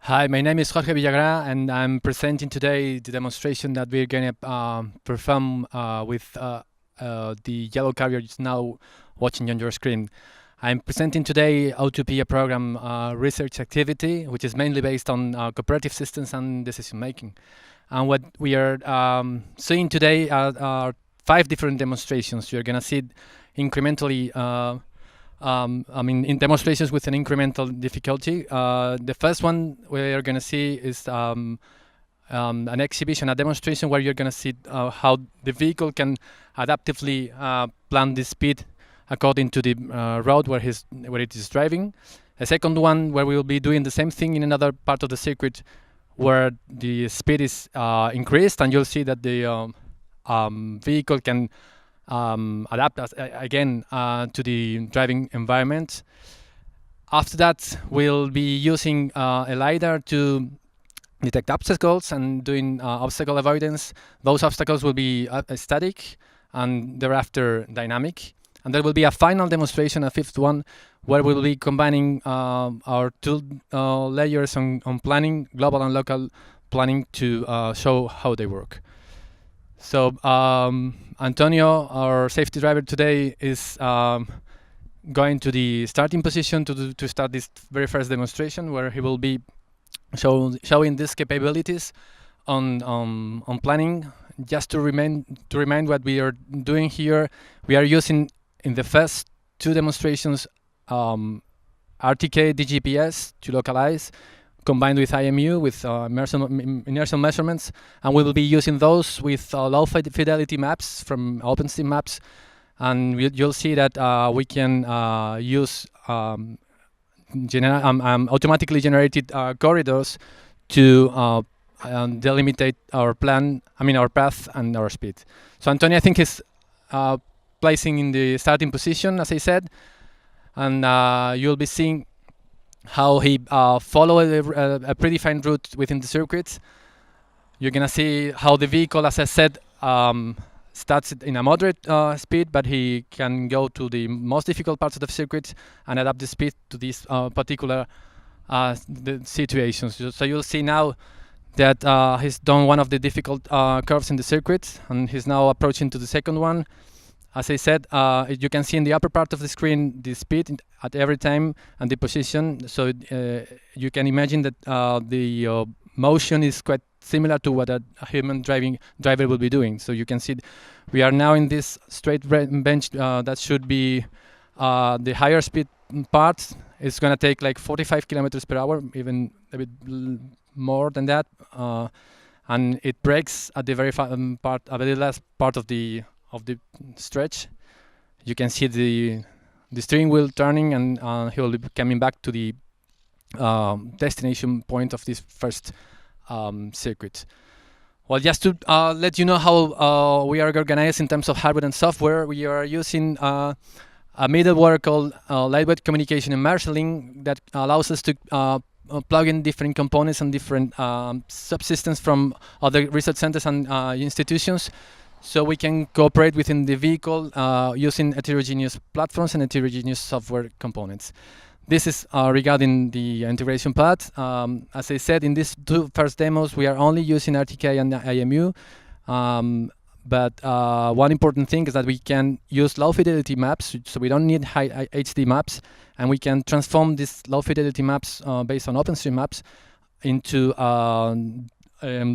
Hi, my name is Jorge Villagra, and I'm presenting today the demonstration that we're going to perform with the yellow car you're just now watching on your screen. I'm presenting today AUTOPIA Program research activity, which is mainly based on cooperative systems and decision making. And what we are seeing today are 5 different demonstrations. You're going to see incrementally in demonstrations with an incremental difficulty. The first one we're going to see is an exhibition, a demonstration where you're going to see how the vehicle can adaptively plan the speed according to the road where it is driving. A second one where we will be doing the same thing in another part of the circuit where the speed is increased, and you'll see that the vehicle can adapt again to the driving environment. After that, we'll be using a LiDAR to detect obstacles and doing obstacle avoidance. Those obstacles will be static and thereafter dynamic. And there will be a final demonstration, a fifth one, where we'll be combining our two layers on planning, global and local planning, to show how they work. So Antonio, our safety driver today, is going to the starting position to start this very first demonstration, where he will be showing these capabilities on planning. Just to remind what we are doing here, we are using in the first 2 demonstrations RTK-DGPS to localize, combined with IMU, with inertial measurements, and we will be using those with low fidelity maps from OpenStream Maps, and you'll see that we can use automatically generated corridors to delimitate our path and our speed. So Antonio, I think, is placing in the starting position, as I said, and you'll be seeing how he followed a predefined route within the circuit. You're gonna see how the vehicle, as I said, starts in a moderate speed, but he can go to the most difficult parts of the circuit and adapt the speed to these particular situations. So you'll see now that he's done one of the difficult curves in the circuit, and he's now approaching to the second one. As I said, you can see in the upper part of the screen the speed at every time and the position. So you can imagine that the motion is quite similar to what a human driver will be doing. So you can see we are now in this straight bench that should be the higher speed part. It's going to take like 45 kilometers per hour, even a bit more than that, and it brakes at the very last part of the stretch. You can see the steering wheel turning, and he will be coming back to the destination point of this first circuit. Well, just to let you know how we are organized in terms of hardware and software, we are using a middleware called lightweight communication and marshalling that allows us to plug in different components and different subsystems from other research centers and institutions, so we can cooperate within the vehicle using heterogeneous platforms and heterogeneous software components. This is regarding the integration part. As I said, in these 2 first demos, we are only using RTK and IMU. But one important thing is that we can use low fidelity maps, so we don't need high HD maps, and we can transform these low fidelity maps based on OpenStream Maps into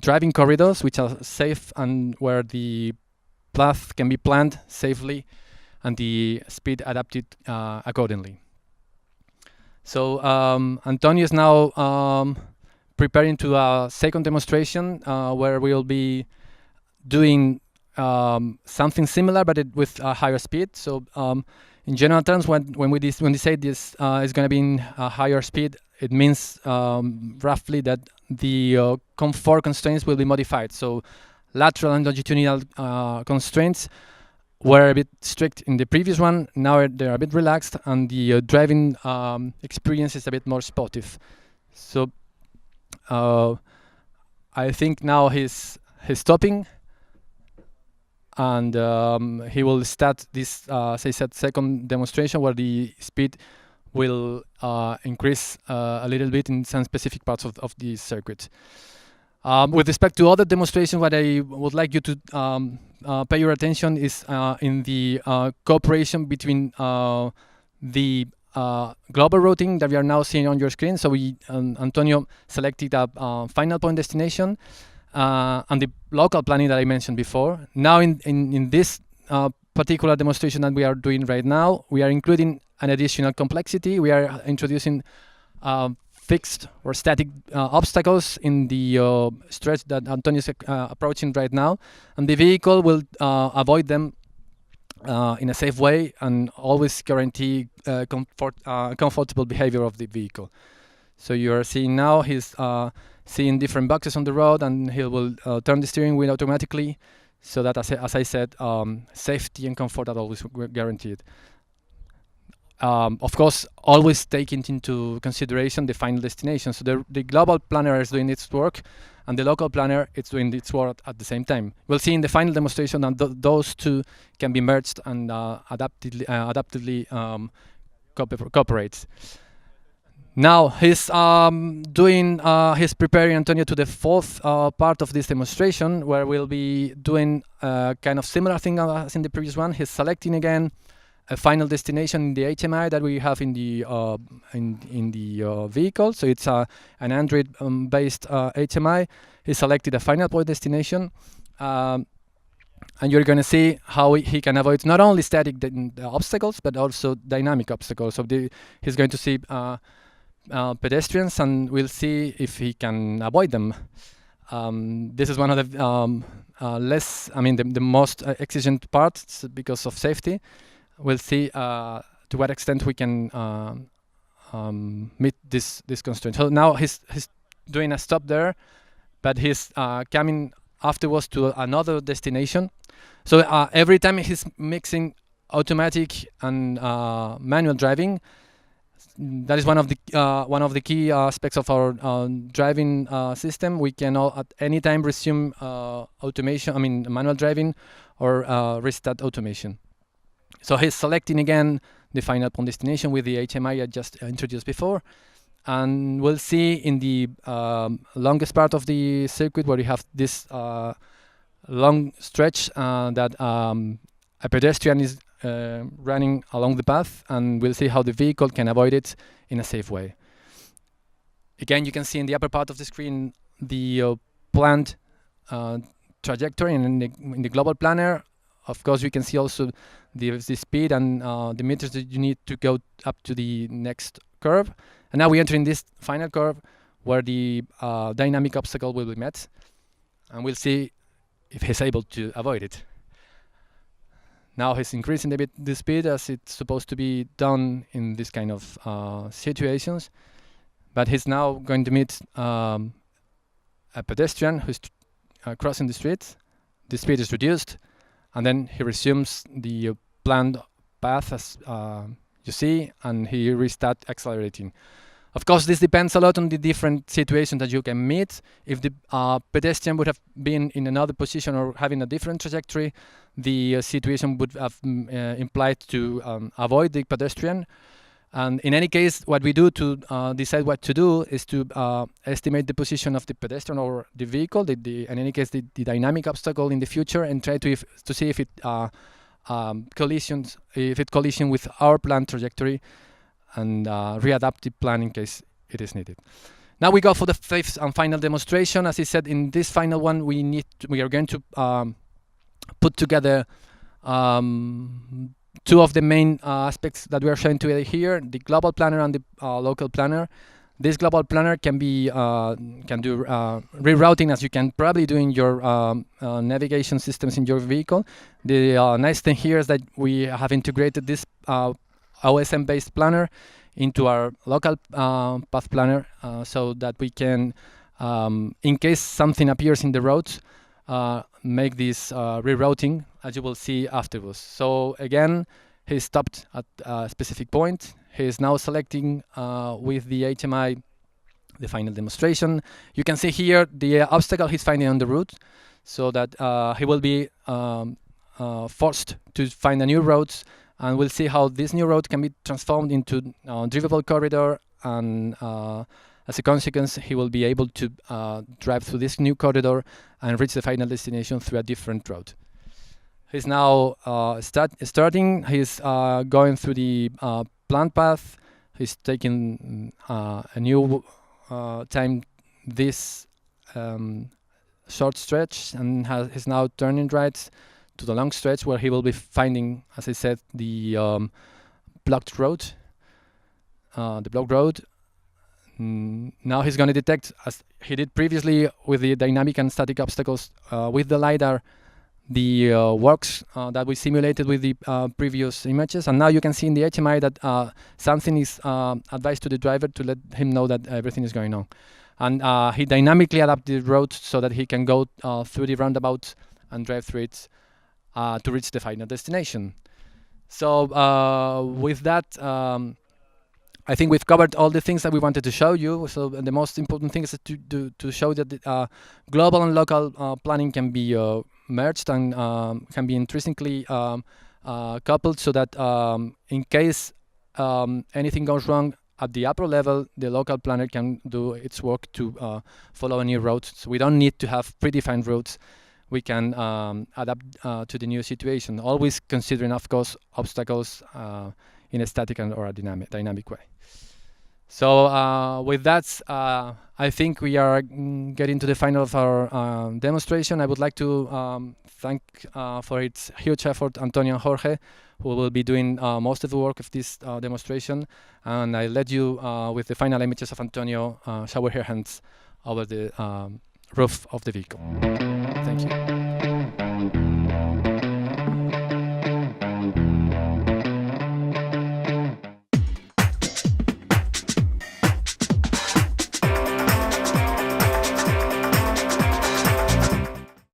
driving corridors, which are safe and where the path can be planned safely and the speed adapted accordingly. So Antonio is now preparing to a second demonstration where we'll be doing something similar, but with a higher speed. So in general terms, when we say this is going to be in a higher speed, it means roughly that the comfort constraints will be modified. So lateral and longitudinal constraints were a bit strict in the previous one. Now they're a bit relaxed, and the driving experience is a bit more sportive. So I think now he's stopping, and he will start this, as I said, second demonstration where the speed will increase a little bit in some specific parts of the circuit. With respect to other demonstrations, what I would like you to pay your attention is in the cooperation between the global routing that we are now seeing on your screen. So Antonio selected a final point destination and the local planning that I mentioned before. Now in this particular demonstration that we are doing right now, we are including an additional complexity. We are introducing fixed or static obstacles in the stretch that Antonio is approaching right now, and the vehicle will avoid them in a safe way and always guarantee comfortable behavior of the vehicle. So you are seeing now he's seeing different boxes on the road, and he will turn the steering wheel automatically, so that as I said, safety and comfort are always guaranteed. Of course, always taking into consideration the final destination. So the global planner is doing its work, and the local planner is doing its work at the same time. We'll see in the final demonstration that those two can be merged and adaptively cooperate. Now he's he's preparing Antonio to the fourth part of this demonstration, where we'll be doing a kind of similar thing as in the previous one. He's selecting again a final destination in the HMI that we have in the vehicle. So it's an Android-based HMI. He selected a final point destination, and you're going to see how he can avoid not only static obstacles but also dynamic obstacles. So he's going to see pedestrians, and we'll see if he can avoid them. This is one of the the most exigent parts because of safety. We'll see to what extent we can meet this constraint. So now he's doing a stop there, but he's coming afterwards to another destination. So every time he's mixing automatic and manual driving, that is one of the key aspects of our driving system. We can at any time resume manual driving or restart automation. So he's selecting again the final point destination with the HMI I just introduced before, and we'll see in the longest part of the circuit where we have this long stretch that a pedestrian is running along the path, and we'll see how the vehicle can avoid it in a safe way. Again, you can see in the upper part of the screen the planned trajectory in the global planner. Of course, we can see also the speed and the meters that you need to go up to the next curve. And now we enter in this final curve where the dynamic obstacle will be met, and we'll see if he's able to avoid it. Now he's increasing a bit the speed as it's supposed to be done in this kind of situations, but he's now going to meet a pedestrian who's crossing the street. The speed is reduced, and then he resumes the planned path as you see, and he restarts accelerating. Of course, this depends a lot on the different situations that you can meet. If the pedestrian would have been in another position or having a different trajectory, the situation would have implied to avoid the pedestrian. And in any case, what we do to decide what to do is to estimate the position of the pedestrian or the vehicle, in any case, the dynamic obstacle in the future, and try to see if it collisions with our planned trajectory, and readapt the plan in case it is needed. Now we go for the fifth and final demonstration. As I said, in this final one, we are going to put together two of the main aspects that we are showing today here: the global planner and the local planner. This global planner can do rerouting, as you can probably do in your navigation systems in your vehicle. The nice thing here is that we have integrated this OSM-based planner into our local path planner, so that we can, in case something appears in the roads, make this rerouting, as you will see afterwards. So again, he stopped at a specific point. He is now selecting with the HMI the final demonstration. You can see here the obstacle he's finding on the route, so that he will be forced to find a new route And we'll see how this new road can be transformed into a drivable corridor, and as a consequence, he will be able to drive through this new corridor and reach the final destination through a different road. He's now starting. He's going through the planned path. He's taking a new time this short stretch, and he's now turning right to the long stretch where he will be finding, as I said, the blocked road. The blocked road. Now he's going to detect, as he did previously with the dynamic and static obstacles with the LiDAR, the works that we simulated with the previous images. And now you can see in the HMI that something is advised to the driver to let him know that everything is going on. And he dynamically adapted the road so that he can go through the roundabout and drive through it to reach the final destination. So with that, I think we've covered all the things that we wanted to show you. So the most important thing is to show that the, global and local planning can be merged and can be intrinsically coupled, so that in case anything goes wrong at the upper level, the local planner can do its work to follow a new route. So we don't need to have predefined routes. We can adapt to the new situation, always considering, of course, obstacles in a static or a dynamic way. So with that, I think we are getting to the final of our demonstration. I would like to thank for its huge effort Antonio and Jorge, who will be doing most of the work of this demonstration. And I let you, with the final images of Antonio, shower your hands over the roof of the vehicle. Thank you.